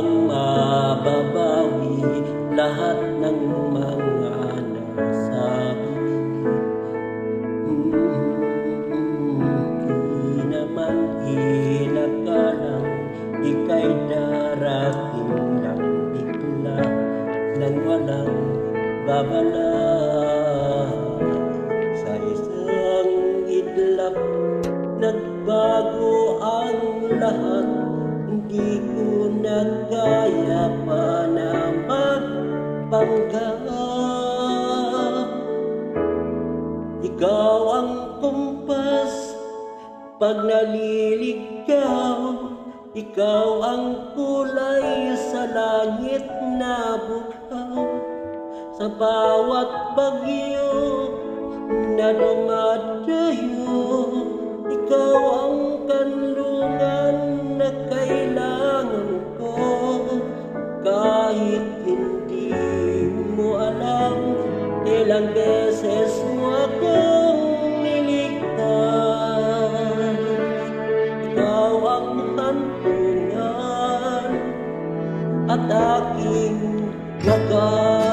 bang mababawi lahat ng mga nasabi? Di naman inakalang ika'y darating ng bigla nang walang babala. Sa isang idlap nagbago ang lahat. Hindi ko na kaya pa na magpanggap. Ikaw ang kumpas pag naliligaw. Ikaw ang kulay sa langit na bughaw. Sa bawat bagyo na dumadayo, ikaw ang kanlungan na kailangan ko. Kahit hindi mo alam, ilang beses mo akong niligtas. Ikaw ang hantungan at aking wakas.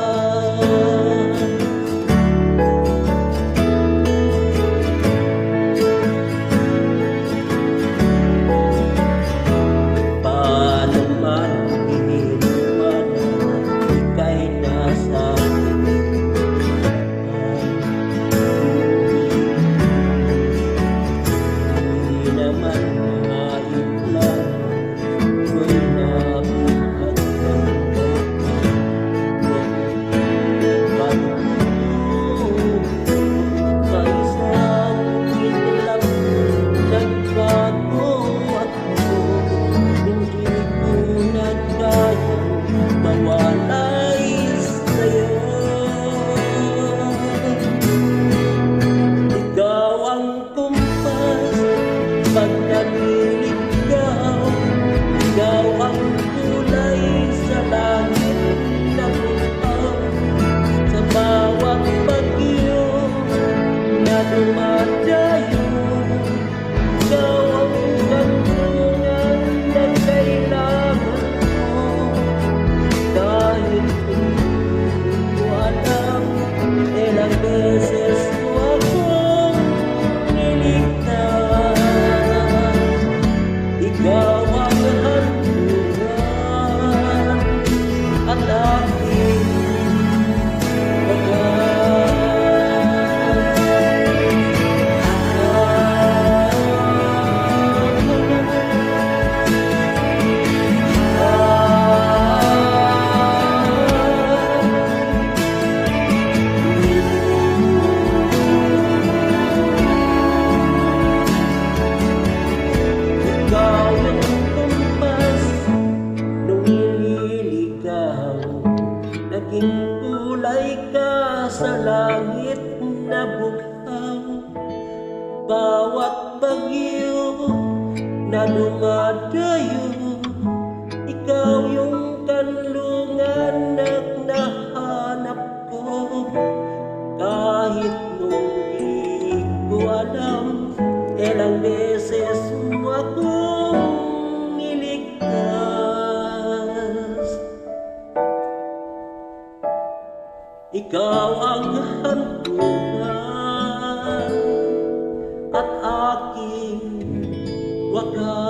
Pag naliligaw, ikaw ang kulay sa langit na bughaw. Sa bawat bagyo na dumadayo, ikaw ang kanlungan na kailangan ko. Dahil hindi ko alam, ilang beses mo akong niligtas. Ikaw ang hantungan at aking naging kulay ka sa langit na bughaw. Bawat bagyo na dumadayo, ikaw yung kanlungan na nahanap ko. Kahit nung di ko alam, ilang beses mo akong niligtas. Ikaw ang hantungan at aking wakas.